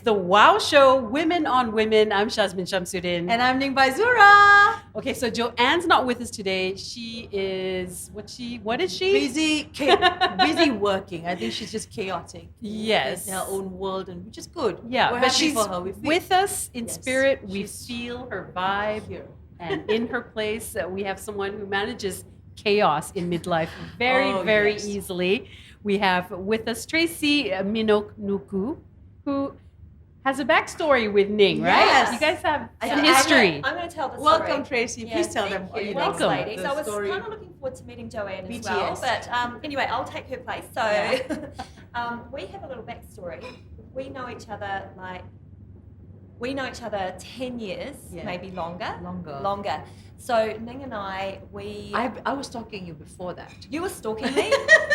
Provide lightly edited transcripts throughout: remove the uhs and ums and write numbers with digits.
It's the WOW Show, Women on Women. I'm Shazmin Shamsuddin. And I'm Ning Baizura. Okay, so Joanne's not with us today. She is, what is she? Busy working. I think she's just chaotic. Yes. In her own world, and which is good. Yeah, We're but happy she's for her. with us in Yes, spirit. We she's feel her vibe. here. And in her place, we have someone who manages chaos in midlife very yes. easily. We have with us Tracy Minnoch-Nuku, who has a backstory with Ning, right? Yes. You guys have I some think history. I'm going to tell the story. Welcome, Tracy. Yeah, Please tell thank them what you Welcome. Thanks, ladies. the I was story. kind of looking forward to meeting Joanne as BTS. well. But anyway, I'll take her place. So we have a little backstory. We know each other 10 years, maybe longer. Longer. So Ning and I was stalking you before that. You were stalking me?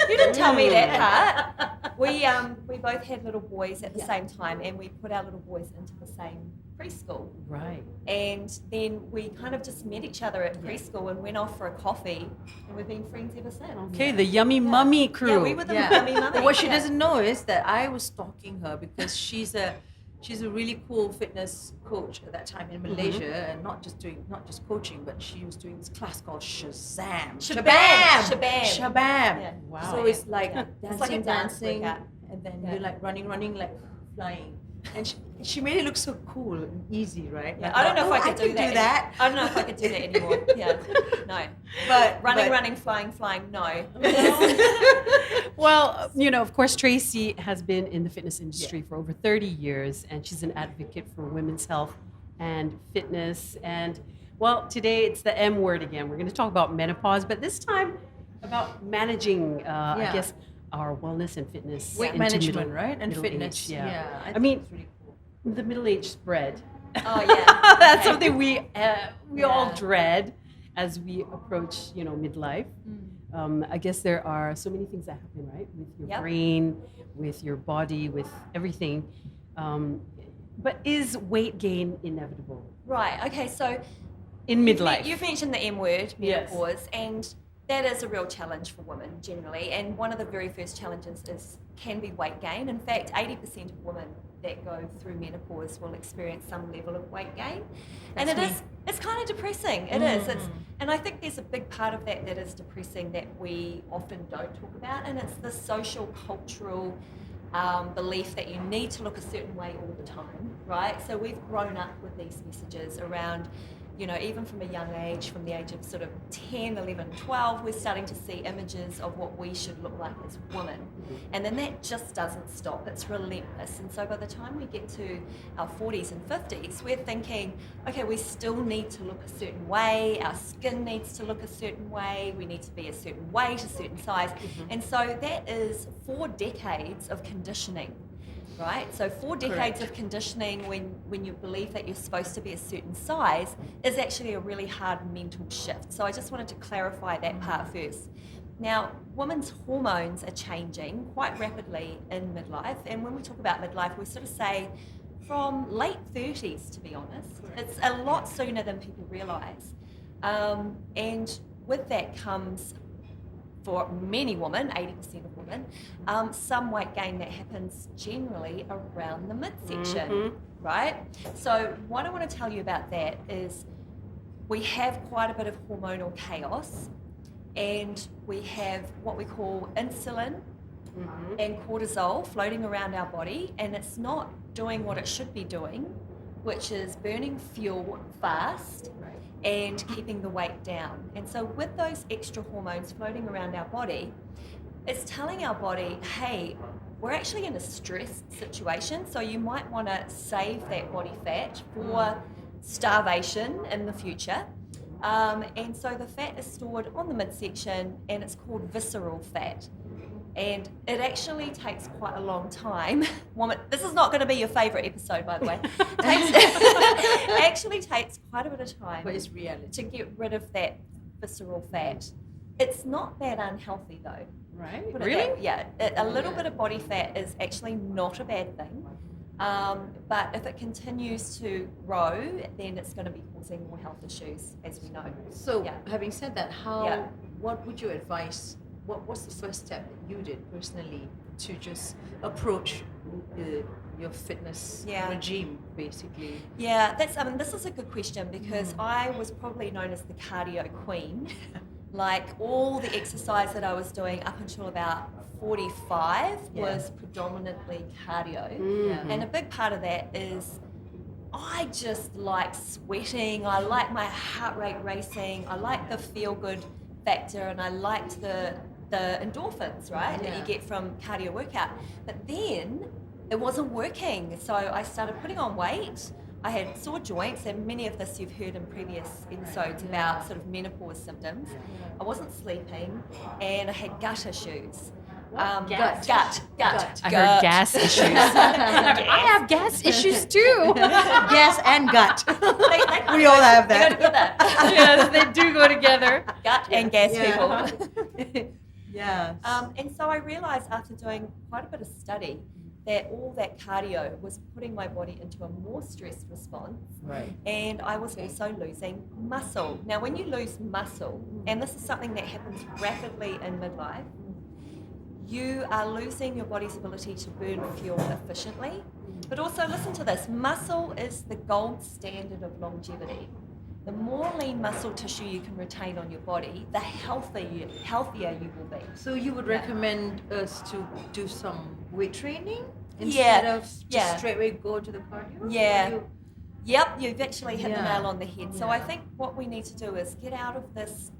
You didn't tell me that part. We both had little boys at the same time, and we put our little boys into the same preschool. Right. And then we kind of just met each other at preschool and went off for a coffee, and we've been friends ever since. Okay, the Yummy Mummy crew. Yeah, we were the Yummy Mummy. But what she doesn't know is that I was stalking her because she's a really cool fitness coach at that time in Malaysia, and not just coaching, but she was doing this class called Shabam. Yeah. Wow. So it's like It's like a dance dancing, workout. and then you're like running, like flying. And she made it look so cool and easy, right? Yeah, I don't know if I could do that. that. I don't know if I could do that anymore. Yeah, no. But Running, flying, no. Well, of course, Tracy has been in the fitness industry for over 30 years, and she's an advocate for women's health and fitness. And, well, today it's the M word again. We're going to talk about menopause, but this time about managing, I guess, our wellness and fitness. Weight management, right? And fitness. Age, I I mean, think it's really cool. the middle-age spread. Oh, yeah. That's something we all dread as we approach, midlife. I guess there are so many things that happen, right? With your brain, with your body, with everything. But is weight gain inevitable? Right, okay, so in midlife. You've mentioned the M word, menopause, and that is a real challenge for women generally. And one of the very first challenges can be weight gain. In fact, 80% of women that go through menopause will experience some level of weight gain. And it's kind of depressing. It is. And I think there's a big part of that is depressing that we often don't talk about, and it's the social, cultural belief that you need to look a certain way all the time, right? So we've grown up with these messages around, even from a young age, from the age of sort of 10, 11, 12, we're starting to see images of what we should look like as women. And then that just doesn't stop. It's relentless. And so by the time we get to our 40s and 50s, we're thinking, okay, we still need to look a certain way. Our skin needs to look a certain way. We need to be a certain weight, a certain size. And so that is 4 decades of conditioning. Right, so 4 decades of conditioning when you believe that you're supposed to be a certain size is actually a really hard mental shift. So I just wanted to clarify that part first. Now, women's hormones are changing quite rapidly in midlife, and when we talk about midlife, we sort of say from late 30s, to be honest. It's a lot sooner than people realise. And with that comes, for many women, 80% of women, some weight gain that happens generally around the midsection, right? So what I want to tell you about that is we have quite a bit of hormonal chaos, and we have what we call insulin and cortisol floating around our body, and it's not doing what it should be doing, which is burning fuel fast and keeping the weight down. And so with those extra hormones floating around our body, it's telling our body, hey, we're actually in a stress situation, so you might want to save that body fat for starvation in the future. And so the fat is stored on the midsection, and it's called visceral fat. And it actually takes quite a long time. This is not going to be your favourite episode, by the way. It actually takes quite a bit of time, but it's reality, to get rid of that visceral fat. It's not that unhealthy, though. Right? Really? A little bit of body fat is actually not a bad thing. But if it continues to grow, then it's going to be causing more health issues, as we know. So, having said that, what would you advise? What's the first step that you did personally to just approach your fitness Yeah. regime, basically? Yeah, this is a good question because I was probably known as the cardio queen. Like all the exercise that I was doing up until about 45 was predominantly cardio. And a big part of that is I just like sweating, I like my heart rate racing, I like the feel-good factor, and I liked the endorphins, right, that you get from cardio workout. But then it wasn't working, so I started putting on weight. I had sore joints, and many of this you've heard in previous episodes about sort of menopause symptoms. I wasn't sleeping, and I had gut issues. Gut. Gut. I heard gas issues. I have gas issues too. Gas and gut. They We all have They go that. together. Yes, they do go together. Gut and gas Yeah. people. Yes. And so I realised after doing quite a bit of study that all that cardio was putting my body into a more stressed response. Right. And I was also losing muscle. Now, when you lose muscle, and this is something that happens rapidly in midlife, you are losing your body's ability to burn fuel efficiently. But also, listen to this, muscle is the gold standard of longevity. The more lean muscle tissue you can retain on your body, the healthier you will be. So you would recommend us to do some weight training instead of just straight away go to the cardio? Yeah. Or you- Yep, you've actually hit the Yeah. nail on the head. So Yeah. I think what we need to do is get out of this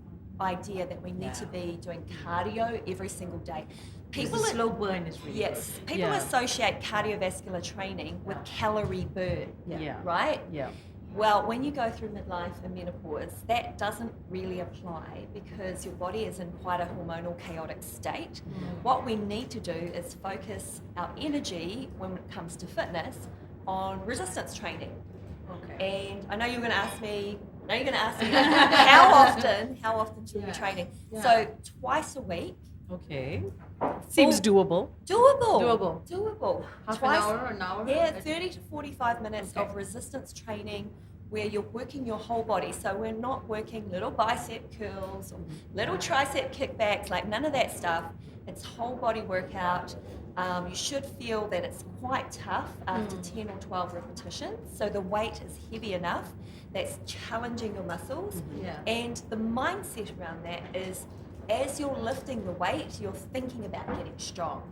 idea that we need to be doing cardio every single day. People People slow burn is really Yes, people Yeah. associate cardiovascular training with calorie burn, Yeah. right? Yeah. Well, when you go through midlife and menopause, that doesn't really apply because your body is in quite a hormonal chaotic state. What we need to do is focus our energy when it comes to fitness on resistance training. Okay. And I know you're going to ask me, how often should we be training? Yeah. So twice a week. Okay. Seems doable. Doable. Half Twice- an hour? Yeah, 30 to 45 minutes of resistance training where you're working your whole body. So we're not working little bicep curls or little tricep kickbacks, like none of that stuff. It's whole body workout. You should feel that it's quite tough after 10 or 12 repetitions. So the weight is heavy enough that's challenging your muscles. Yeah. And the mindset around that is as you're lifting the weight, you're thinking about getting strong.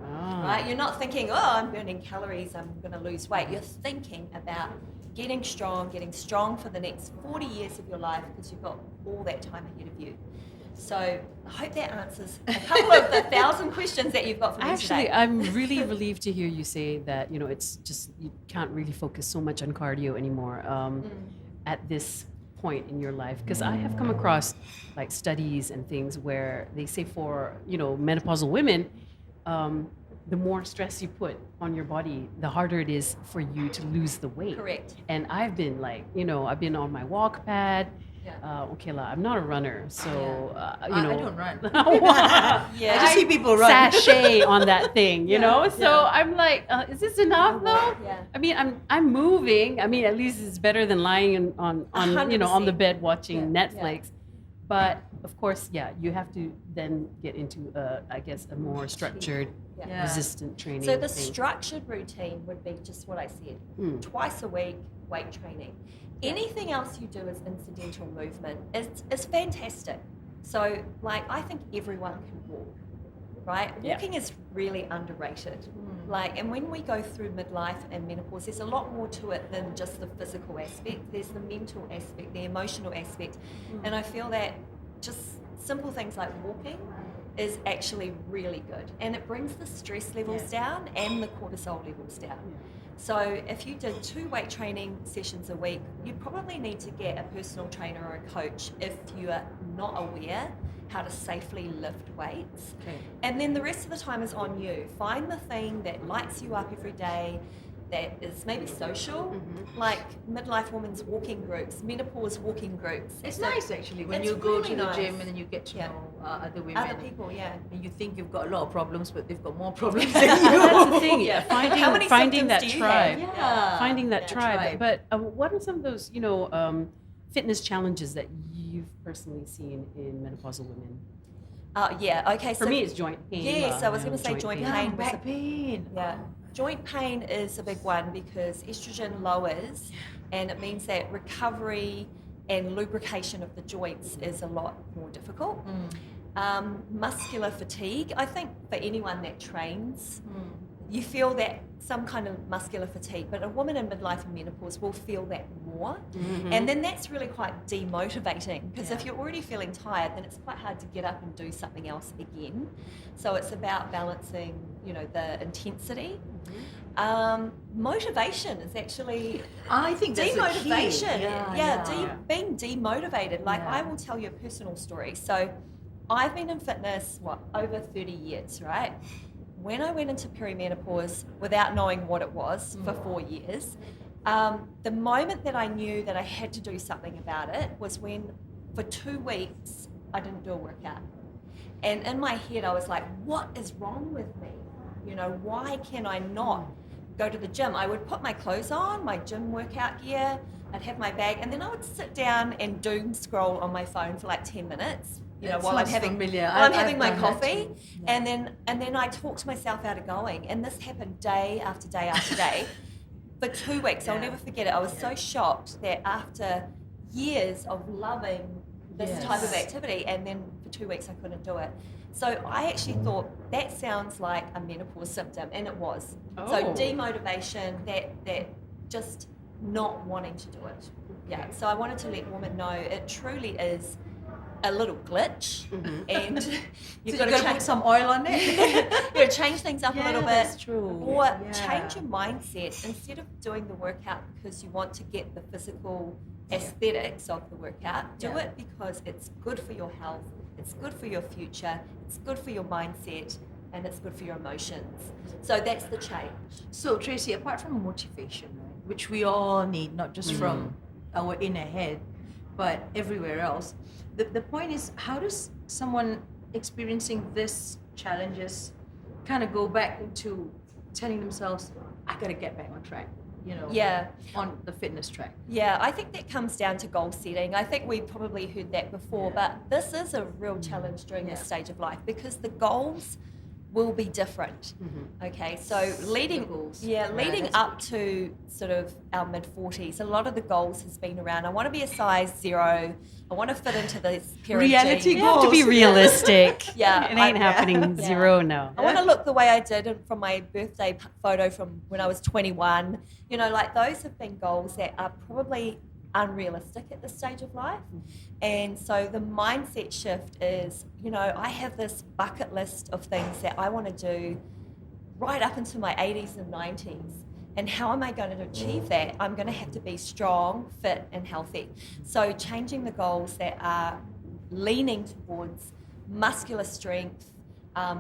Right? You're not thinking, oh, I'm burning calories, I'm going to lose weight. You're thinking about getting strong for the next 40 years of your life because you've got all that time ahead of you. So I hope that answers a couple of the 1,000 questions that you've got for me Actually, today. I'm really relieved to hear you say that, it's just, you can't really focus so much on cardio anymore at this point in your life. Because I have come across like studies and things where they say for, menopausal women, the more stress you put on your body, the harder it is for you to lose the weight. Correct. And I've been like, I've been on my walk pad. Yeah. I'm not a runner, so I don't run. Yeah. I just see people run. Sachet on that thing, So Yeah. I'm like, is this enough though? Yeah. I mean, I'm moving. I mean, at least it's better than lying on on the 100%. bed watching Yeah. Netflix. But of course, you have to then get into I guess a more structured, Yeah. resistant training. So the thing. structured routine would be just what I said. Twice a week, weight training. Anything else you do as incidental movement is fantastic. So, I think everyone can walk, right? Yeah. Walking is really underrated. And when we go through midlife and menopause, there's a lot more to it than just the physical aspect. There's the mental aspect, the emotional aspect. And I feel that just simple things like walking is actually really good. And it brings the stress levels down and the cortisol levels down. So if you did 2 weight training sessions a week, you probably need to get a personal trainer or a coach if you are not aware how to safely lift weights. Okay. And then the rest of the time is on you. Find the thing that lights you up every day, that is maybe social, like midlife women's walking groups, menopause walking groups. It's So- nice actually when It's you go really to the nice. gym and then you get to Yeah. know other women. Other people, yeah. And you think you've got a lot of problems, but they've got more problems than you. That's the thing. Yeah. Finding How many finding that symptoms do you tribe. have? Yeah. Finding that Yeah. tribe. But what are some of those, fitness challenges that you've personally seen in menopausal women? Yeah, okay. For me, it's joint pain. Yes, I was going to say joint pain. was back pain. Yeah, joint pain is a big one because estrogen lowers, and it means that recovery and lubrication of the joints is a lot more difficult. Muscular fatigue, I think for anyone that trains, you feel that some kind of muscular fatigue, but a woman in midlife and menopause will feel that more. And then that's really quite demotivating because if you're already feeling tired, then it's quite hard to get up and do something else again. So it's about balancing, the intensity. Motivation is actually, I think that's demotivation. the key. Being demotivated. Like I will tell you a personal story. So I've been in fitness, over 30 years, right? When I went into perimenopause without knowing what it was for 4 years, the moment that I knew that I had to do something about it was when for 2 weeks I didn't do a workout. And in my head I was like, what is wrong with me? Why can I not go to the gym? I would put my clothes on, my gym workout gear, I'd have my bag, and then I would sit down and doom scroll on my phone for like 10 minutes. While I'm having my coffee, and then I talk to myself out of going, and this happened day after day after day for 2 weeks. I'll never forget it. I was so shocked that after years of loving this type of activity, and then for 2 weeks I couldn't do it. So I actually thought that sounds like a menopause symptom, and it was. So demotivation, that just not wanting to do it. Yeah. So I wanted to let women know it truly is a little glitch, and you've got to put some oil on it. You've got to change things up a little bit. That's true. Or change your mindset. Instead of doing the workout because you want to get the physical aesthetics of the workout, do it because it's good for your health, it's good for your future, it's good for your mindset, and it's good for your emotions. So that's the change. So Tracy, apart from motivation, right, which we all need, not just from our inner head, but everywhere else, the point is, how does someone experiencing this challenges kind of go back into telling themselves, I got to get back on track, on the fitness track? Yeah, I think that comes down to goal setting. I think we probably heard that before, but this is a real challenge during this stage of life because the goals will be different. Okay, so leading up to sort of our mid-40s, a lot of the goals has been around, I want to be a size 0, I want to fit into this period. Reality goals. You have to be realistic. It ain't happening 0 now. I want to look the way I did from my birthday photo from when I was 21. Like those have been goals that are probably unrealistic at this stage of life. And so the mindset shift is, I have this bucket list of things that I want to do right up into my 80s and 90s. And how am I going to achieve that? I'm going to have to be strong, fit, and healthy. So changing the goals that are leaning towards muscular strength,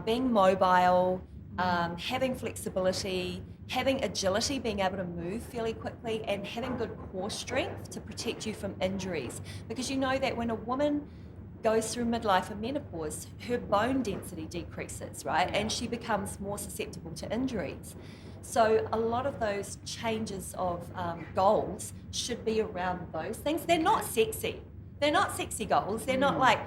being mobile, having flexibility, having agility, being able to move fairly quickly, and having good core strength to protect you from injuries. Because you know that when a woman goes through midlife and menopause, her bone density decreases, right? And she becomes more susceptible to injuries. So a lot of those changes of goals should be around those things. They're not sexy. They're not sexy goals. They're not like,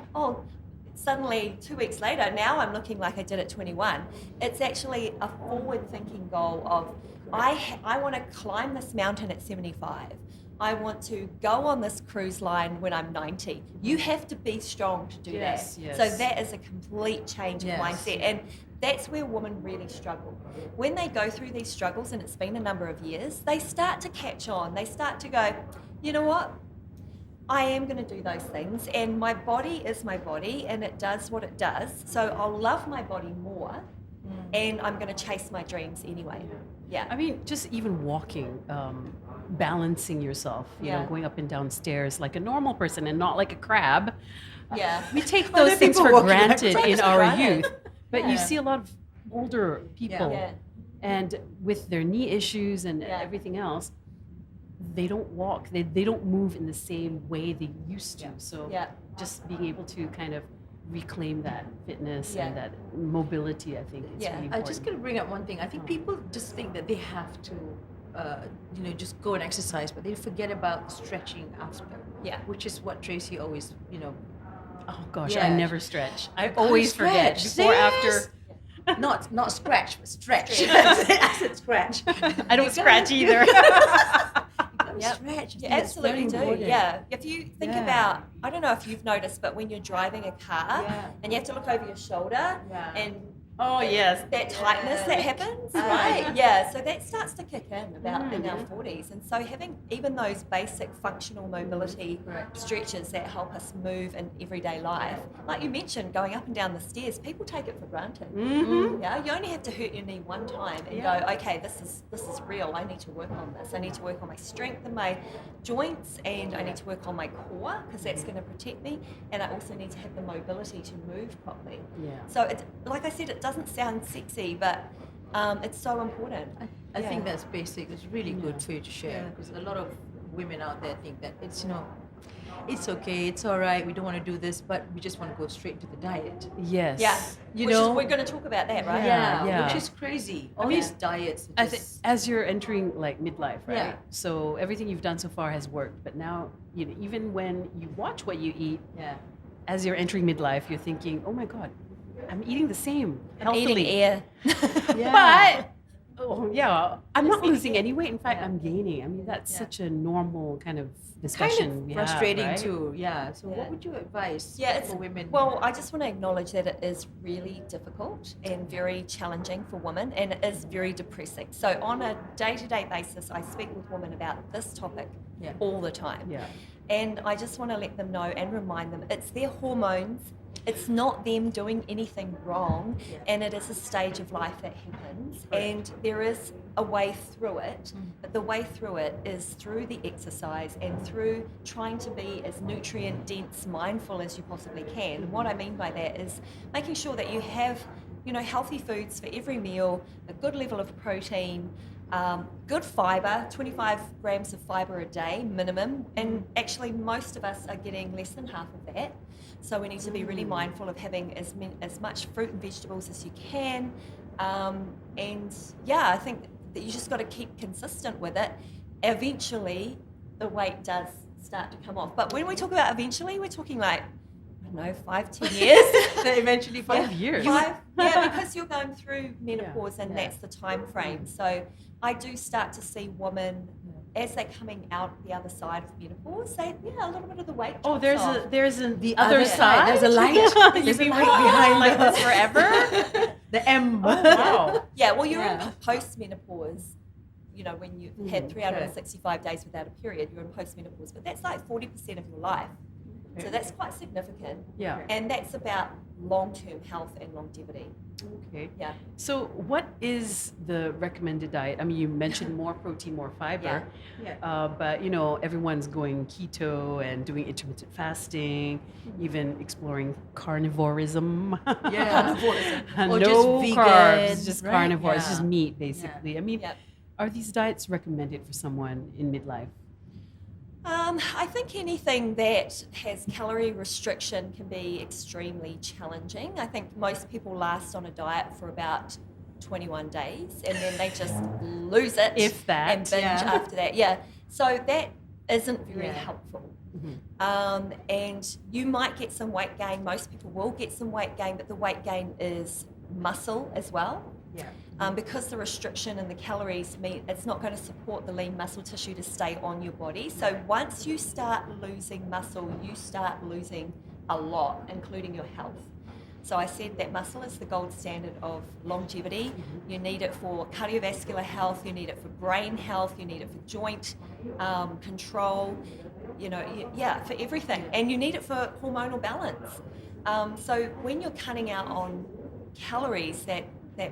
suddenly 2 weeks later, now I'm looking like I did at 21. It's actually a forward-thinking goal of, I want to climb this mountain at 75. I want to go on this cruise line when I'm 90. You have to be strong to do that. Yes. So that is a complete change of mindset. And that's where women really struggle. When they go through these struggles, and it's been a number of years, they start to catch on. They start to go, you know what? I am going to do those things, and my body is my body, and it does what it does. So I'll love my body more, and I'm going to chase my dreams anyway. Yeah. I mean, just even walking, balancing yourself, you know, going up and down stairs like a normal person and not like a crab. Yeah. We take those things for granted in our youth, but you see a lot of older people, and with their knee issues and everything else, they don't walk, they don't move in the same way they used to. So just being able to kind of reclaim that fitness and that mobility, I think is really important. I just got to bring up one thing. I think people just think that they have to, just go and exercise, but they forget about the stretching aspect. Yeah. Which is what Tracy always, Oh gosh, Yeah. I never stretch. I Can't always forget stretch. before, Serious? after. Not scratch, but stretch. I said scratch. I don't scratch either. Yep. Stretch. You absolutely do. Yeah. If you think Yeah. about, I don't know if you've noticed, but when you're driving a car Yeah. and you have to look over your shoulder Yeah. and Oh yes. that tightness that happens, Ah. right? Yeah, so that starts to kick in about in Mm. our 40s. And so having even those basic functional mobility Correct. stretches that help us move in everyday life, like you mentioned, going up and down the stairs, people take it for granted. Mm-hmm. Yeah, you only have to hurt your knee one time and Yeah. go, okay, this is real. I need to work on this. I need to work on my strength in my joints, and I need to work on my core because that's going to protect me. And I also need to have the mobility to move properly. Yeah. So it's like I said, it doesn't sound sexy, but it's so important. I Yeah. think that's basic. It's really Yeah. good for you to share Yeah. because a lot of women out there think that it's it's okay, it's all right. We don't want to do this, but we just want to go straight to the diet. Yes. Yeah, You which know? we're going to talk about that, right? Yeah. Which is crazy. All mean, these diets. I think as you're entering like midlife, right? Yeah. So everything you've done so far has worked, but now even when you watch what you eat, yeah. as you're entering midlife, you're thinking, "Oh my God, I'm eating the same I'm healthily." eating air. Yeah. But I'm not losing any weight. In fact, Yeah. I'm gaining. I mean, that's Yeah. such a normal kind of discussion. Kind of we have, frustrating right? too. Yeah. So Yeah. what would you advise Yeah, it's, for women? well, I just want to acknowledge that it is really difficult and very challenging for women, and it is very depressing. So on a day-to-day basis, I speak with women about this topic Yeah. all the time. Yeah. And I just want to let them know and remind them it's their hormones. It's not them doing anything wrong, Yeah. and it is a stage of life that happens, Right. and there is a way through it, Mm. but the way through it is through the exercise and through trying to be as nutrient dense, mindful as you possibly can. And what I mean by that is making sure that you have, healthy foods for every meal, a good level of protein, good fibre, 25 grams of fibre a day minimum, and actually most of us are getting less than half of that. So we need to be really mindful of having as much fruit and vegetables as you can. And yeah, I think that you just got to keep consistent with it. Eventually, the weight does start to come off. But when we talk about eventually, we're talking like, I don't know, 5-10 years. Eventually 5 years. Yeah, because you're going through menopause and Yeah. that's the time frame. So I do start to see women as they're coming out the other side of menopause, a little bit of the weight Oh, drops off. there's the other other side. side. There's a light. You've There's a been light behind behind like the- this forever. The M. Oh, wow. Yeah, well, you're Yeah. in post-menopause, when you've had 365 days without a period, you're in post-menopause, but that's like 40% of your life. So that's quite significant. Yeah. And that's about long-term health and longevity. Okay. Yeah. So, what is the recommended diet? I mean, you mentioned more protein, more fiber, Yeah. but everyone's going keto and doing intermittent fasting, even exploring carnivorism. Yeah. Or no just vegan, carbs, just right? carnivore. It's Yeah. just meat, basically. I mean, Yep. are these diets recommended for someone in midlife? I think anything that has calorie restriction can be extremely challenging. I think most people last on a diet for about 21 days and then they just lose it. If that. And binge Yeah. after that. Yeah. So that isn't very Yeah. helpful. Mhm. And you might get some weight gain. Most people will get some weight gain, but the weight gain is muscle as well. Yeah. Because the restriction in the calories mean it's not going to support the lean muscle tissue to stay on your body. So once you start losing muscle, you start losing a lot, including your health. So I said that muscle is the gold standard of longevity. You need it for cardiovascular health, you need it for brain health, you need it for joint control, for everything. And you need it for hormonal balance. So when you're cutting out on calories that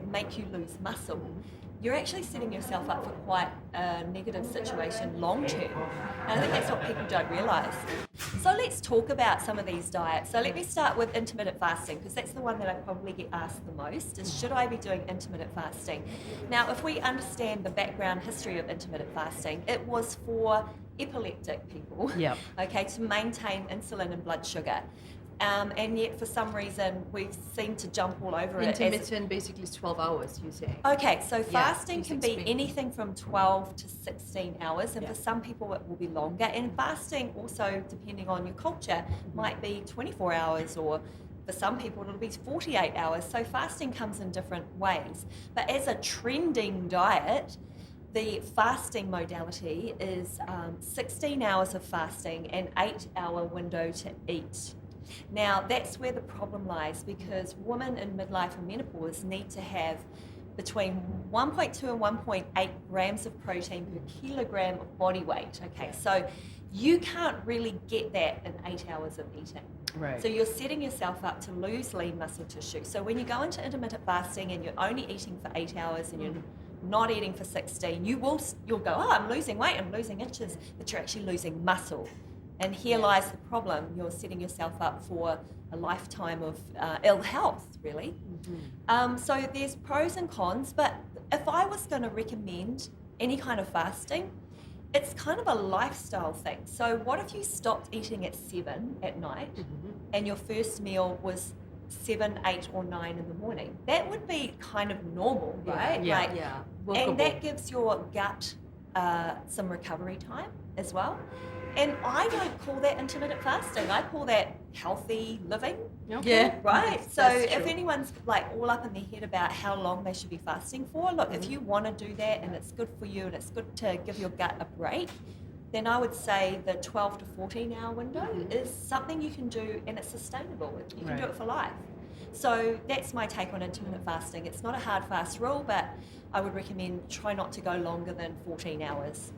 make you lose muscle, you're actually setting yourself up for quite a negative situation long term. And I think that's what people don't realise. So let's talk about some of these diets. So let me start with intermittent fasting, because that's the one that I probably get asked the most, is should I be doing intermittent fasting? Now, if we understand the background history of intermittent fasting, it was for epileptic people, Yep. okay, to maintain insulin and blood sugar. And yet for some reason we seem to jump all over it. Intermittent basically is 12 hours, you say. Okay, so fasting please can be explain. anything from 12 to 16 hours, and Yeah. for some people it will be longer. And fasting also, depending on your culture, might be 24 hours, or for some people it'll be 48 hours. So fasting comes in different ways. But as a trending diet, the fasting modality is 16 hours of fasting and 8-hour window to eat. Now, that's where the problem lies, because women in midlife and menopause need to have between 1.2 and 1.8 grams of protein per kilogram of body weight. Okay, so you can't really get that in 8 hours of eating. Right. So you're setting yourself up to lose lean muscle tissue. So when you go into intermittent fasting and you're only eating for 8 hours and you're not eating for 16, you'll go, oh, I'm losing weight, I'm losing inches, but you're actually losing muscle. And here lies the problem. You're setting yourself up for a lifetime of ill health, really. So there's pros and cons, but if I was going to recommend any kind of fasting, it's kind of a lifestyle thing. So what if you stopped eating at 7 at night and your first meal was 7, 8 or 9 in the morning? That would be kind of normal, right? Yeah. Like, Yeah. and that gives your gut some recovery time as well. And I don't call that intermittent fasting. I call that healthy living. Okay. Yeah. Right. So That's if true. anyone's like all up in their head about how long they should be fasting for, look, if you want to do that and it's good for you and it's good to give your gut a break, then I would say the 12 to 14 hour window is something you can do, and it's sustainable. You can do Right. it for life. So that's my take on intermittent fasting. It's not a hard fast rule, but I would recommend try not to go longer than 14 hours.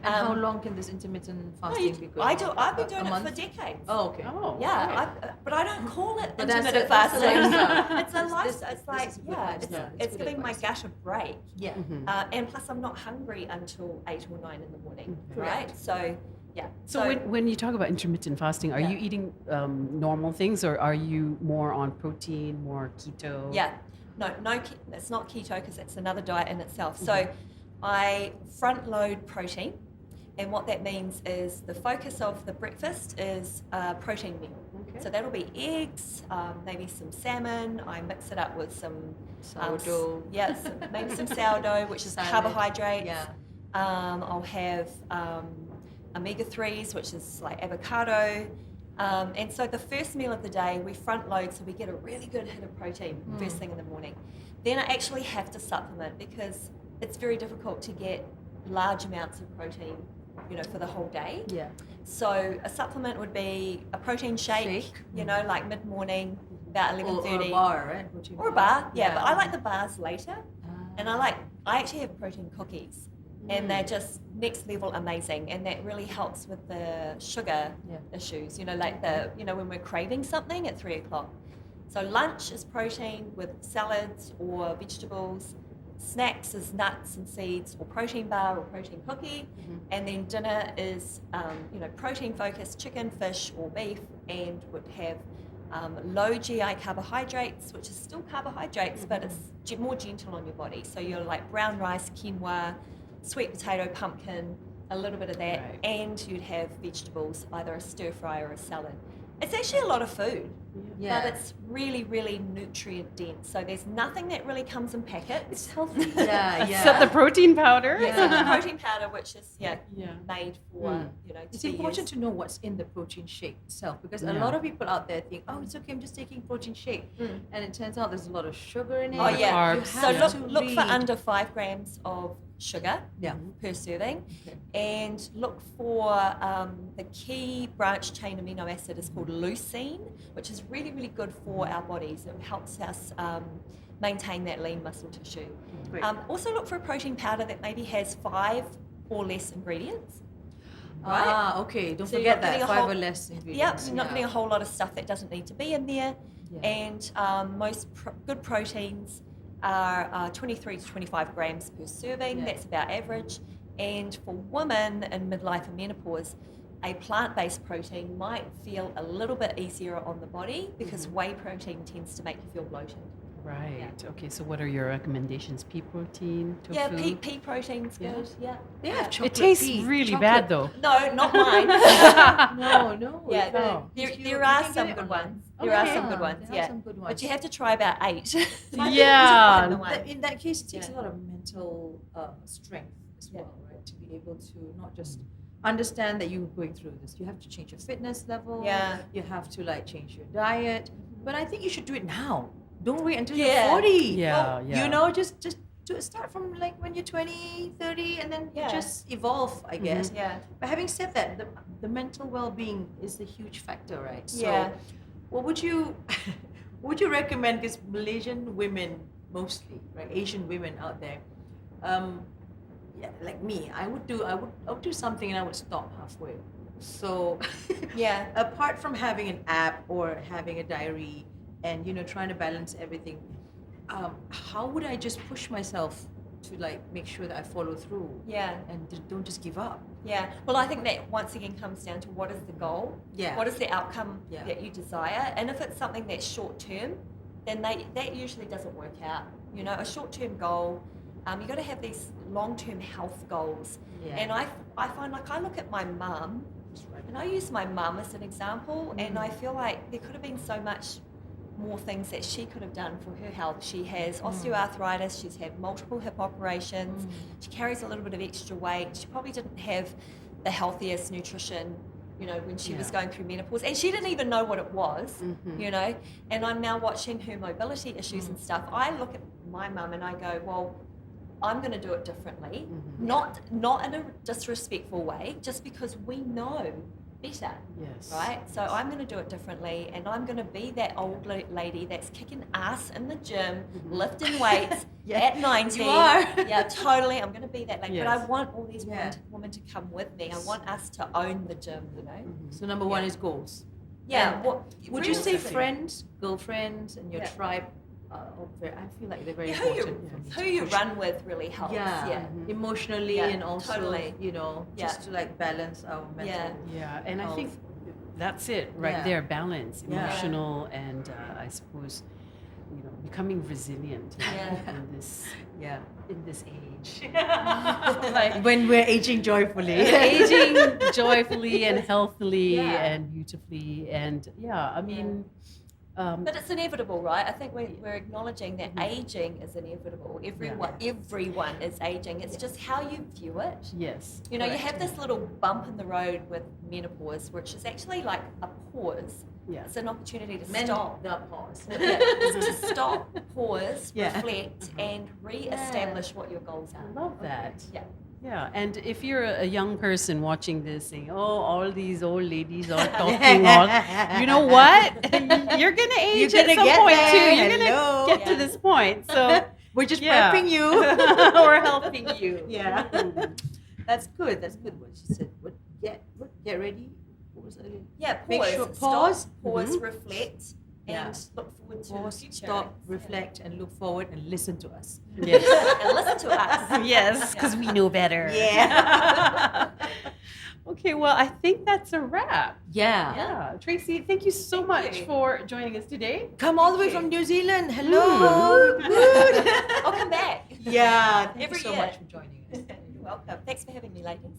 And how long can this intermittent fasting be going? I've been doing A it month? for decades. Oh, okay. Oh. Yeah, but I don't call it But that's intermittent that's a fasting. lifestyle. It's a This- lifestyle. this It's like, is a good yeah, lifestyle. it's good giving my advice. gut a break. Yeah. And plus, I'm not hungry until 8 or 9 in the morning, Correct. right? So, yeah. So when you talk about intermittent fasting, are Yeah. you eating normal things, or are you more on protein, more keto? Yeah, no, it's not keto because it's another diet in itself. So I front load protein, and what that means is the focus of the breakfast is a protein meal. Okay. So that'll be eggs, maybe some salmon. I mix it up with some Sourdough. maybe some sourdough, which is Salad. carbohydrates. Yeah. I'll have omega-3s, which is like avocado. And so the first meal of the day, we front load so we get a really good hit of protein first thing in the morning. Then I actually have to supplement because it's very difficult to get large amounts of protein, for the whole day. Yeah. So a supplement would be a protein shake, like mid-morning, about 11:30. Or a bar, right? Protein Or a bar, yeah. But I Yeah. like the bars later. And I actually have protein cookies. And they're just next level amazing, and that really helps with the sugar issues. When we're craving something at 3:00. So lunch is protein with salads or vegetables. Snacks is nuts and seeds, or protein bar or protein cookie, and then dinner is protein focused chicken, fish, or beef, and would have low GI carbohydrates, which is still carbohydrates, but it's more gentle on your body. So you're like brown rice, quinoa, sweet potato, pumpkin, a little bit of that, Right. and you'd have vegetables, either a stir fry or a salad. It's actually a lot of food, Yeah. but it's really, really nutrient dense. So there's nothing that really comes in packets. It's healthy. Yeah, yeah. Except the protein powder. Yeah. Except the protein powder, which is Yeah. made for to It's be important used. to know what's in the protein shake itself, because a Yeah. lot of people out there think, oh, it's okay, I'm just taking protein shake, and it turns out there's a lot of sugar in it. Oh yeah. Carbs. You So have to look for read. under 5 grams of sugar Yeah. per serving, Okay. and look for the key branch chain amino acid is called leucine, which is really, really good for our bodies. It helps us maintain that lean muscle tissue. Great. Also look for a protein powder that maybe has 5 or less ingredients. Ah, okay. Don't So you're forget not that getting a 5 whole- or less Yep, ingredients. you're not getting a whole lot of stuff that doesn't need to be in there. Yeah. And most good proteins are 23 to 25 grams per serving. Yeah. That's about average. And for women in midlife and menopause, a plant-based protein might feel a little bit easier on the body because whey protein tends to make you feel bloated. Right. Okay. So, what are your recommendations? Pea protein, tofu? Yeah, pea protein's good. Yeah. They have It chocolate tastes tea. really Chocolate. bad, though. No, not mine. No. Yeah, Oh. there are some good ones. There are some good ones, There are yeah. some good ones. But you have to try about 8. Yeah. To find the one. In that case, it takes Yeah. a lot of mental strength as Yeah. well, right? To be able to not just understand that you're going through this. You have to change your fitness level. Yeah. You have to like change your diet. But I think you should do it now. Don't wait until Yeah. you're 40. Yeah, Well, yeah. You know, just do it, start from like when you're 20, 30, and then you Yeah. just evolve, I guess. Yeah. But having said that, the mental well-being is a huge factor, right? So Yeah. what would you would you recommend? Because Malaysian women mostly, right, Asian women out there, yeah, like me, I would do something and I would stop halfway. So Yeah. apart from having an app or having a diary and trying to balance everything, how would I just push myself to like make sure that I follow through Yeah. and don't just give up? Yeah. Well, I think that once again comes down to what is the goal? Yeah. What is the outcome Yeah. that you desire? And if it's something that's short term, then that usually doesn't work out. A short term goal, you've got to have these long term health goals. Yeah. And I find, like, I look at my mum, and I use my mum as an example, and I feel like there could have been so much more things that she could have done for her health. She has osteoarthritis, she's had multiple hip operations, she carries a little bit of extra weight, she probably didn't have the healthiest nutrition, when she was going through menopause, and she didn't even know what it was, and I'm now watching her mobility issues and stuff. I look at my mum and I go, well, I'm going to do it differently, not in a disrespectful way, just because we know better. Yes. Right? So I'm going to do it differently, and I'm going to be that old lady that's kicking ass in the gym, lifting weights at 90. You are. Yeah, totally. I'm going to be that lady. Yes. But I want all these Yeah. women to come with me. I want us to own the gym, So number one is goals. Yeah. And What would you say realistically- friends, girlfriends, and your Yeah. tribe? I feel like they're very Yeah, important. for me who to you push. run with really helps. Yeah, emotionally Yeah, and also totally. just to like balance our mental. Yeah. Yeah, and I health. think that's it right Yeah. there, balance, Yeah. emotional, and I suppose becoming resilient Yeah. in this Yeah. age. Like when we're aging joyfully. Aging joyfully and healthily Yeah. and beautifully, and I mean, But it's inevitable, right? I think we're acknowledging that aging is inevitable. Everyone is aging. It's just how you view it. yes, You correct. have this little bump in the road with menopause, which is actually like a pause. Yeah. It's an opportunity to Men stop. the pause. Yeah, it's to stop, pause, Yeah. reflect, and re-establish what your goals are. I love that. Yeah. Yeah, and if you're a young person watching this saying, oh, all these old ladies are talking all, you know what? You're going to age You're at gonna some get point there. too. You're going Hello. to get to Yeah. this point. So We're just yeah. prepping you. We're helping you. Yeah. That's good. That's good. What she said. Get ready. What was it? Yeah, Make pause. sure- Stop, pause. pause, Mhm. reflect, and Yeah. look forward to Pause, the future. stop, reflect, and look forward and listen to us. Yes. And listen to us. Yes, because we know better. Yeah. Okay, well, I think that's a wrap. Yeah. Yeah. Tracy, thank you so Thank much you. for joining us today. Come all the way Thank you. from New Zealand. Hello. Good. I'll come back. Yeah. Thank Every you so year. much for joining us. You're welcome. Thanks for having me, ladies.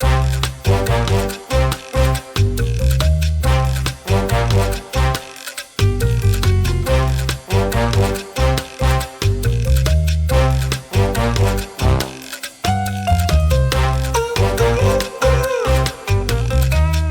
Yeah.